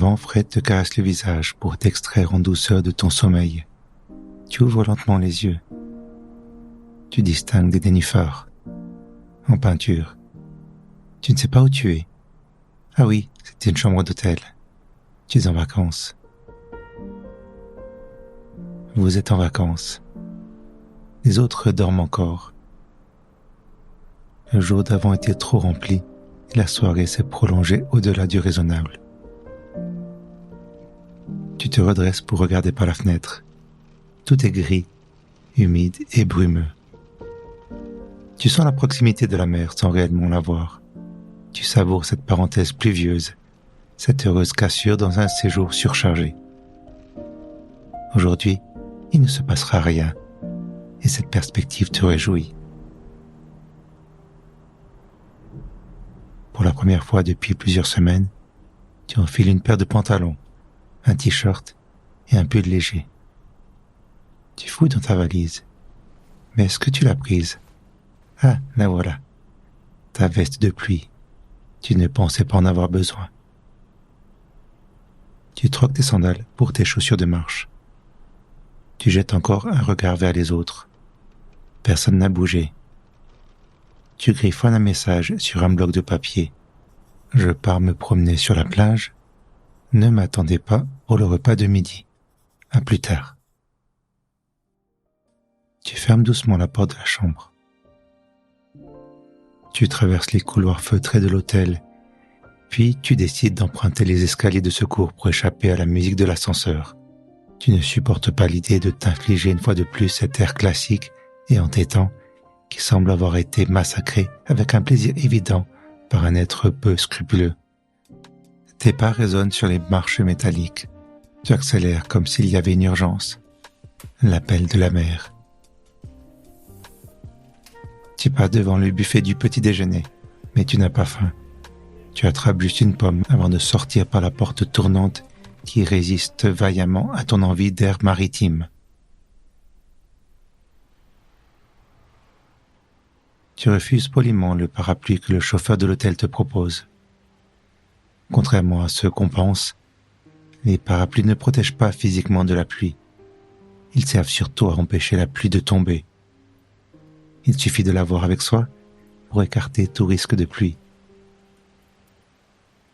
vent frais te caresse le visage pour t'extraire en douceur de ton sommeil. Tu ouvres lentement les yeux. Tu distingues des nénuphars en peinture. Tu ne sais pas où tu es. Ah oui, c'est une chambre d'hôtel. Tu es en vacances. Vous êtes en vacances. Les autres dorment encore. Le jour d'avant était trop rempli et la soirée s'est prolongée au-delà du raisonnable. Tu te redresses pour regarder par la fenêtre. Tout est gris, humide et brumeux. Tu sens la proximité de la mer sans réellement la voir. Tu savoures cette parenthèse pluvieuse, cette heureuse cassure dans un séjour surchargé. Aujourd'hui, il ne se passera rien, et cette perspective te réjouit. Pour la première fois depuis plusieurs semaines, tu enfiles une paire de pantalons, un t-shirt et un pull léger. Tu fouilles dans ta valise. Mais est-ce que tu l'as prise? Ah, la voilà. Ta veste de pluie. Tu ne pensais pas en avoir besoin. Tu troques tes sandales pour tes chaussures de marche. Tu jettes encore un regard vers les autres. Personne n'a bougé. Tu griffonnes un message sur un bloc de papier. Je pars me promener sur la plage. Ne m'attendez pas pour le repas de midi. À plus tard. Tu fermes doucement la porte de la chambre. Tu traverses les couloirs feutrés de l'hôtel, puis tu décides d'emprunter les escaliers de secours pour échapper à la musique de l'ascenseur. Tu ne supportes pas l'idée de t'infliger une fois de plus cet air classique et entêtant qui semble avoir été massacré avec un plaisir évident par un être peu scrupuleux. Tes pas résonnent sur les marches métalliques. Tu accélères comme s'il y avait une urgence. L'appel de la mer. Tu passes devant le buffet du petit déjeuner, mais tu n'as pas faim. Tu attrapes juste une pomme avant de sortir par la porte tournante qui résiste vaillamment à ton envie d'air maritime. Tu refuses poliment le parapluie que le chauffeur de l'hôtel te propose. Contrairement à ce qu'on pense, les parapluies ne protègent pas physiquement de la pluie. Ils servent surtout à empêcher la pluie de tomber. Il suffit de l'avoir avec soi pour écarter tout risque de pluie.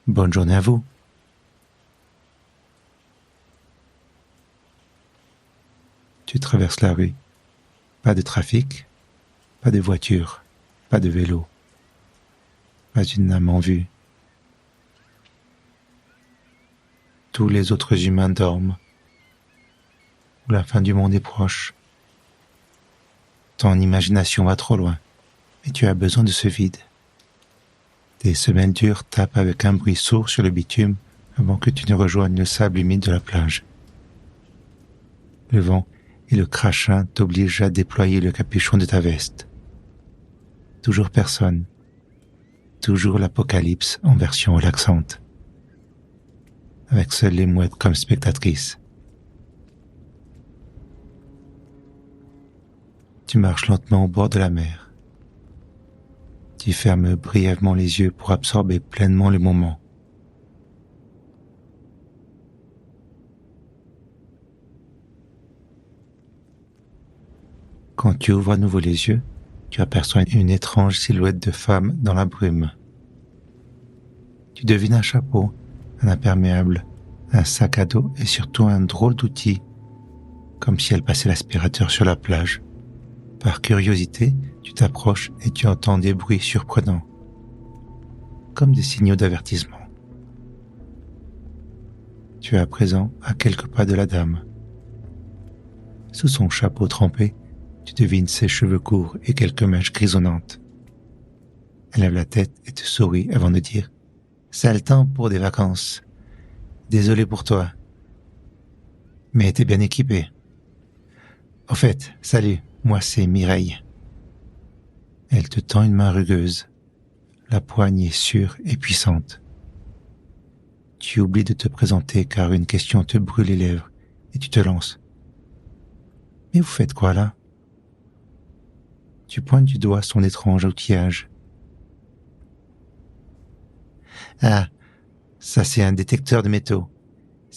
Bonne journée à vous. Tu traverses la rue. Pas de trafic, pas de voiture, pas de vélo, pas une âme en vue. Tous les autres humains dorment. La fin du monde est proche. Ton imagination va trop loin, mais tu as besoin de ce vide. Tes semelles dures tapent avec un bruit sourd sur le bitume avant que tu ne rejoignes le sable humide de la plage. Le vent et le crachin t'obligent à déployer le capuchon de ta veste. Toujours personne. Toujours l'apocalypse en version relaxante. Avec seules les mouettes comme spectatrices. Tu marches lentement au bord de la mer. Tu fermes brièvement les yeux pour absorber pleinement le moment. Quand tu ouvres à nouveau les yeux, tu aperçois une étrange silhouette de femme dans la brume. Tu devines un chapeau, un imperméable, un sac à dos et surtout un drôle d'outil, comme si elle passait l'aspirateur sur la plage. Par curiosité, tu t'approches et tu entends des bruits surprenants, comme des signaux d'avertissement. Tu es à présent à quelques pas de la dame. Sous son chapeau trempé, tu devines ses cheveux courts et quelques mèches grisonnantes. Elle lève la tête et te sourit avant de dire « C'est le temps pour des vacances. Désolé pour toi. Mais t'es bien équipé. Au fait, salut. Moi, c'est Mireille. » Elle te tend une main rugueuse. La poigne est sûre et puissante. Tu oublies de te présenter car une question te brûle les lèvres et tu te lances. « Mais vous faites quoi là ?» Tu pointes du doigt son étrange outillage. « Ah, ça c'est un détecteur de métaux.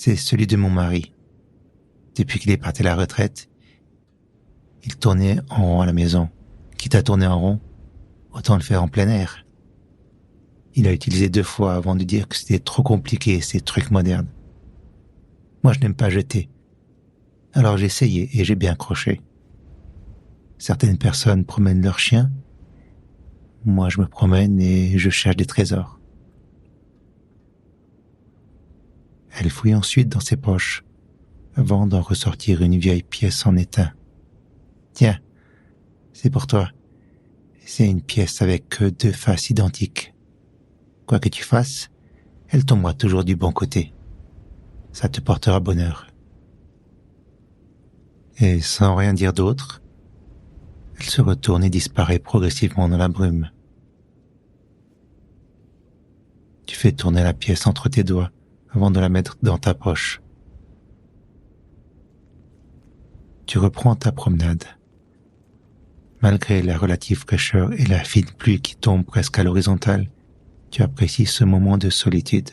C'est celui de mon mari. Depuis qu'il est parti à la retraite, il tournait en rond à la maison. Quitte à tourner en rond, autant le faire en plein air. Il a utilisé 2 fois avant de dire que c'était trop compliqué, ces trucs modernes. Moi, je n'aime pas jeter. Alors j'ai essayé et j'ai bien accroché. Certaines personnes promènent leurs chiens. Moi, je me promène et je cherche des trésors. Elle fouille ensuite dans ses poches, avant d'en ressortir une vieille pièce en étain. Tiens, c'est pour toi. C'est une pièce avec 2 faces identiques. Quoi que tu fasses, elle tombera toujours du bon côté. Ça te portera bonheur. Et sans rien dire d'autre, elle se retourne et disparaît progressivement dans la brume. Tu fais tourner la pièce entre tes doigts avant de la mettre dans ta poche. Tu reprends ta promenade. Malgré la relative fraîcheur et la fine pluie qui tombe presque à l'horizontale, tu apprécies ce moment de solitude.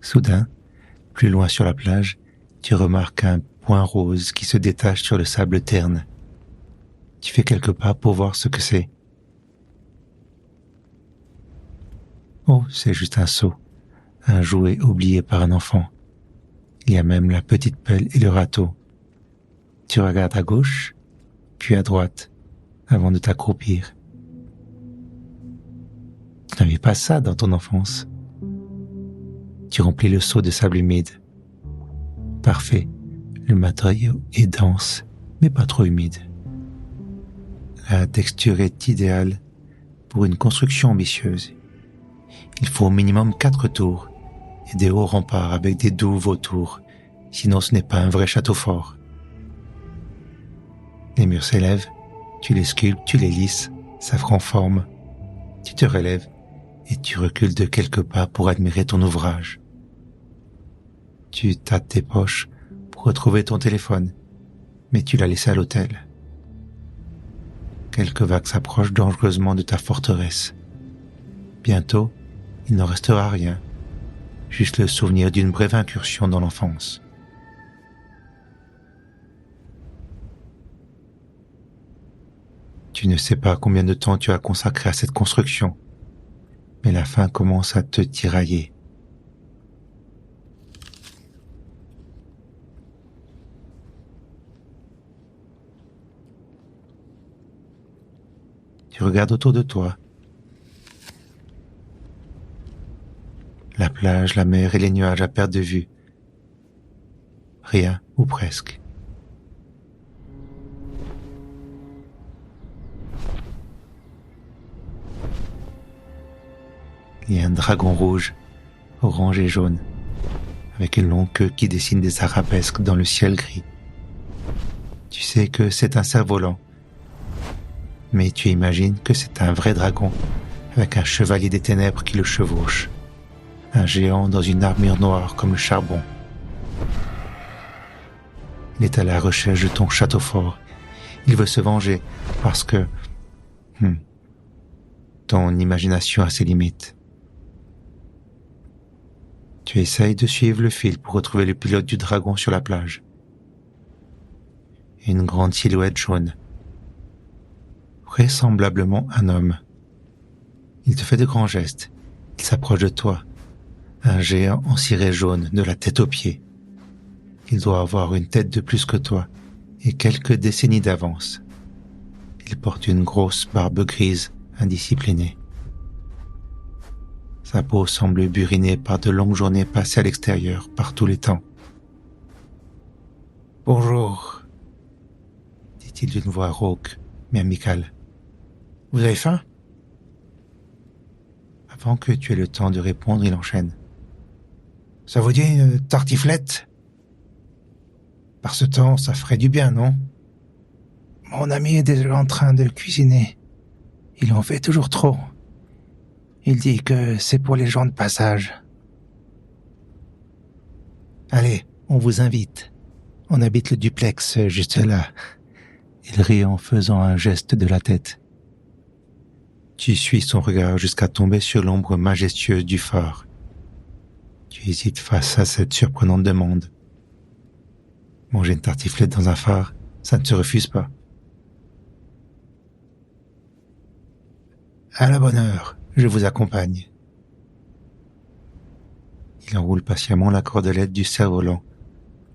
Soudain, plus loin sur la plage, tu remarques un point rose qui se détache sur le sable terne. Tu fais quelques pas pour voir ce que c'est. Oh, c'est juste un seau, un jouet oublié par un enfant. Il y a même la petite pelle et le râteau. Tu regardes à gauche, puis à droite, avant de t'accroupir. Tu n'avais pas ça dans ton enfance. Tu remplis le seau de sable humide. Parfait, le matériau est dense, mais pas trop humide. La texture est idéale pour une construction ambitieuse. Il faut au minimum 4 tours et des hauts remparts avec des douves autour, sinon ce n'est pas un vrai château fort. Les murs s'élèvent, tu les sculptes, tu les lisses, ça prend forme. Tu te relèves et tu recules de quelques pas pour admirer ton ouvrage. Tu tâtes tes poches pour retrouver ton téléphone, mais tu l'as laissé à l'hôtel. Quelques vagues s'approchent dangereusement de ta forteresse. Bientôt, il n'en restera rien, juste le souvenir d'une brève incursion dans l'enfance. Tu ne sais pas combien de temps tu as consacré à cette construction, mais la fin commence à te tirailler. Tu regardes autour de toi. La plage, la mer et les nuages à perte de vue. Rien, ou presque. Il y a un dragon rouge, orange et jaune, avec une longue queue qui dessine des arabesques dans le ciel gris. Tu sais que c'est un cerf-volant, mais tu imagines que c'est un vrai dragon, avec un chevalier des ténèbres qui le chevauche. Un géant dans une armure noire comme le charbon. Il est à la recherche de ton château fort. Il veut se venger parce que... ton imagination a ses limites. Tu essayes de suivre le fil pour retrouver le pilote du dragon sur la plage. Une grande silhouette jaune. Vraisemblablement un homme. Il te fait de grands gestes. Il s'approche de toi. Un géant en ciré jaune de la tête aux pieds. Il doit avoir une tête de plus que toi et quelques décennies d'avance. Il porte une grosse barbe grise indisciplinée. Sa peau semble burinée par de longues journées passées à l'extérieur par tous les temps. « Bonjour », dit-il d'une voix rauque mais amicale. « Vous avez faim ?» Avant que tu aies le temps de répondre, il enchaîne. « Ça vous dit une tartiflette ? Par ce temps, ça ferait du bien, non ? Mon ami est déjà en train de le cuisiner. Il en fait toujours trop. Il dit que c'est pour les gens de passage. Allez, on vous invite. On habite le duplex juste là. » Il rit en faisant un geste de la tête. Tu suis son regard jusqu'à tomber sur l'ombre majestueuse du phare. Tu hésites face à cette surprenante demande. Manger une tartiflette dans un phare, ça ne se refuse pas. À la bonne heure, je vous accompagne. Il enroule patiemment la cordelette du cerf-volant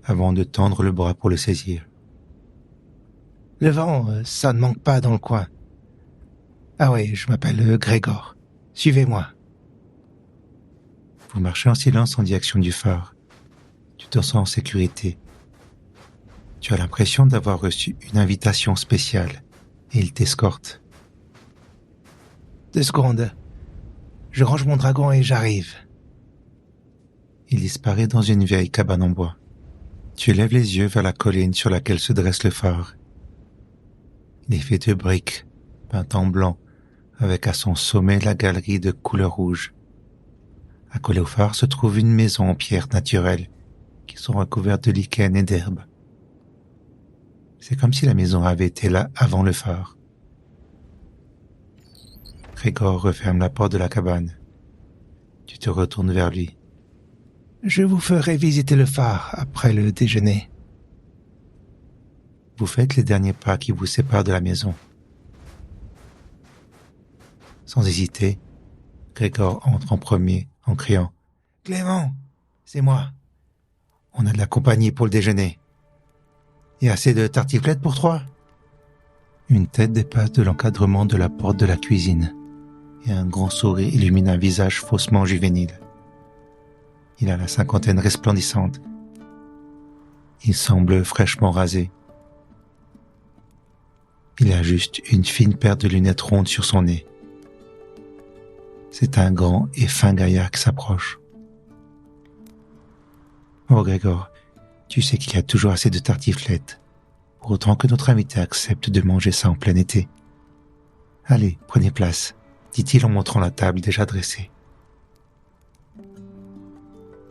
avant de tendre le bras pour le saisir. Le vent, ça ne manque pas dans le coin. Ah oui, je m'appelle Grégor. Suivez-moi. Vous marchez en silence en direction du phare. Tu te sens en sécurité. Tu as l'impression d'avoir reçu une invitation spéciale et il t'escorte. 2 secondes. Je range mon dragon et j'arrive. Il disparaît dans une vieille cabane en bois. Tu lèves les yeux vers la colline sur laquelle se dresse le phare. Il est fait de briques, peintes en blanc, avec à son sommet la galerie de couleur rouge. Accolée au phare se trouve une maison en pierre naturelle, qui sont recouvertes de lichen et d'herbe. C'est comme si la maison avait été là avant le phare. Grégor referme la porte de la cabane. Tu te retournes vers lui. Je vous ferai visiter le phare après le déjeuner. Vous faites les derniers pas qui vous séparent de la maison. Sans hésiter, Grégor entre en premier en criant « Clément, c'est moi. On a de la compagnie pour le déjeuner. Et assez de tartiflettes pour 3 ?» Une tête dépasse de l'encadrement de la porte de la cuisine et un grand sourire illumine un visage faussement juvénile. Il a la cinquantaine resplendissante. Il semble fraîchement rasé. Il a juste une fine paire de lunettes rondes sur son nez. C'est un grand et fin gaillard qui s'approche. Oh Grégor, tu sais qu'il y a toujours assez de tartiflettes, pour autant que notre invité accepte de manger ça en plein été. Allez, prenez place, dit-il en montrant la table déjà dressée.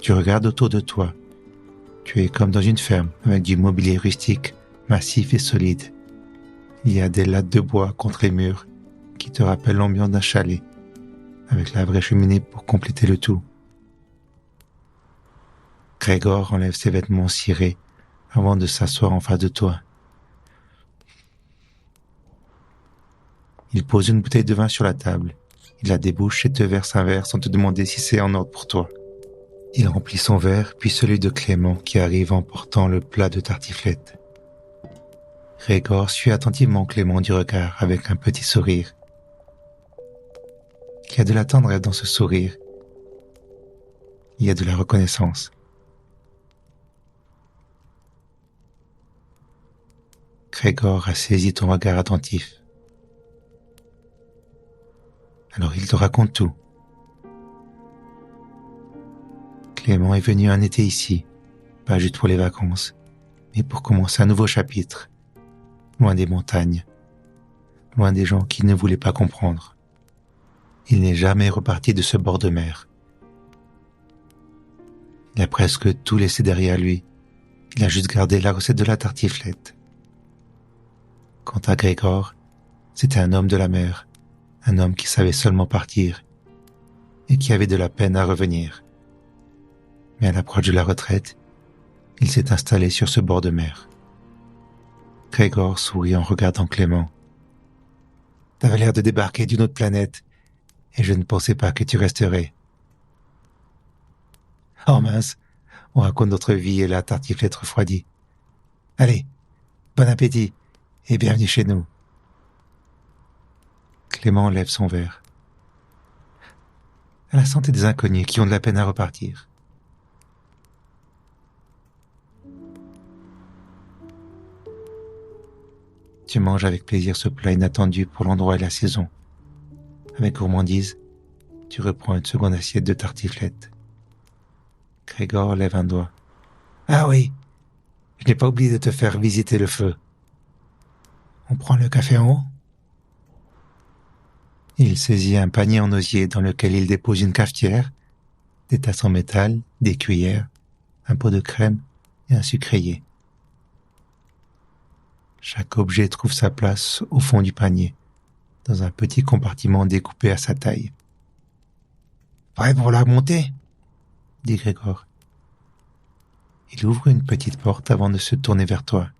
Tu regardes autour de toi. Tu es comme dans une ferme, avec du mobilier rustique, massif et solide. Il y a des lattes de bois contre les murs, qui te rappellent l'ambiance d'un chalet, avec la vraie cheminée pour compléter le tout. Grégor enlève ses vêtements cirés avant de s'asseoir en face de toi. Il pose une bouteille de vin sur la table. Il la débouche et te verse un verre sans te demander si c'est en ordre pour toi. Il remplit son verre, puis celui de Clément qui arrive en portant le plat de tartiflette. Grégor suit attentivement Clément du regard avec un petit sourire. Il y a de la tendresse dans ce sourire. Il y a de la reconnaissance. Grégor a saisi ton regard attentif. Alors il te raconte tout. Clément est venu un été ici, pas juste pour les vacances, mais pour commencer un nouveau chapitre, loin des montagnes, loin des gens qui ne voulaient pas comprendre. Il n'est jamais reparti de ce bord de mer. Il a presque tout laissé derrière lui. Il a juste gardé la recette de la tartiflette. Quant à Grégor, c'était un homme de la mer, un homme qui savait seulement partir et qui avait de la peine à revenir. Mais à l'approche de la retraite, il s'est installé sur ce bord de mer. Grégor sourit en regardant Clément. « T'avais l'air de débarquer d'une autre planète, et je ne pensais pas que tu resterais. »« Oh mince, on raconte notre vie et la tartiflette refroidie. Allez, bon appétit, et bienvenue chez nous. » Clément lève son verre. « À la santé des inconnus qui ont de la peine à repartir. » Tu manges avec plaisir ce plat inattendu pour l'endroit et la saison. Avec gourmandise, tu reprends une seconde assiette de tartiflette. Grégor lève un doigt. « Ah oui, je n'ai pas oublié de te faire visiter le feu. On prend le café en haut ?» Il saisit un panier en osier dans lequel il dépose une cafetière, des tasses en métal, des cuillères, un pot de crème et un sucrier. Chaque objet trouve sa place au fond du panier, dans un petit compartiment découpé à sa taille. Prêt pour la montée? Dit Grégor. Il ouvre une petite porte avant de se tourner vers toi.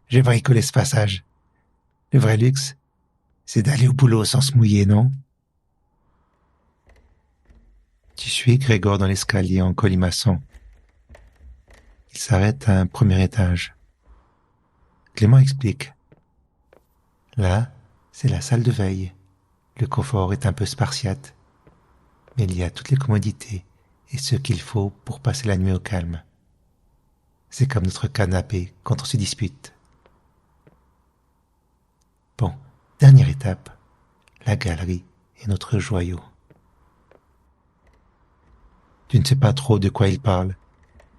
J'ai bricolé ce passage. Le vrai luxe, c'est d'aller au boulot sans se mouiller, non? Tu suis Grégor dans l'escalier en colimaçon. Il s'arrête à un premier étage. Clément explique. Là, c'est la salle de veille. Le confort est un peu spartiate, mais il y a toutes les commodités et ce qu'il faut pour passer la nuit au calme. C'est comme notre canapé quand on se dispute. Bon, dernière étape, la galerie est notre joyau. Tu ne sais pas trop de quoi il parle,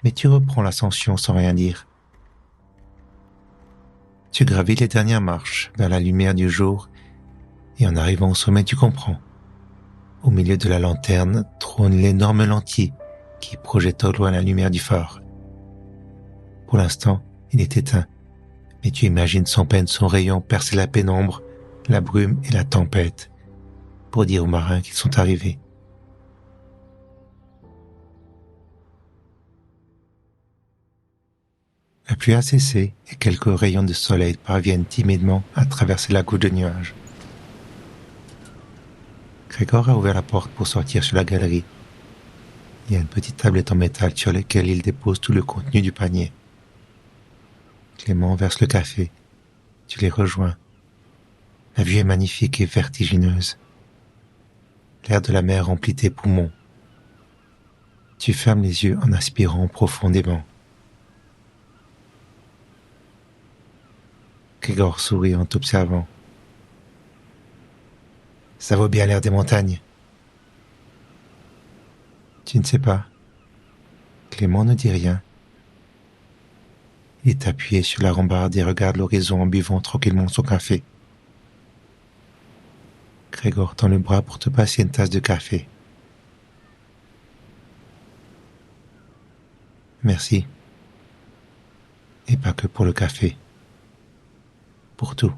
mais tu reprends l'ascension sans rien dire. Tu gravis les dernières marches vers la lumière du jour et en arrivant au sommet tu comprends. Au milieu de la lanterne trône l'énorme lentille qui projette au loin la lumière du phare. Pour l'instant, il est éteint, mais tu imagines sans peine son rayon percer la pénombre, la brume et la tempête, pour dire aux marins qu'ils sont arrivés. La pluie a cessé et quelques rayons de soleil parviennent timidement à traverser la goutte de nuages. Grégor a ouvert la porte pour sortir sur la galerie. Il y a une petite tablette en métal sur laquelle il dépose tout le contenu du panier. Clément verse le café. Tu les rejoins. La vue est magnifique et vertigineuse. L'air de la mer remplit tes poumons. Tu fermes les yeux en aspirant profondément. Grégor sourit en t'observant. Ça vaut bien l'air des montagnes. Tu ne sais pas. Clément ne dit rien. Il est appuyé sur la rambarde et regarde l'horizon en buvant tranquillement son café. Grégor tend le bras pour te passer une tasse de café. Merci. Et pas que pour le café. Pour tout.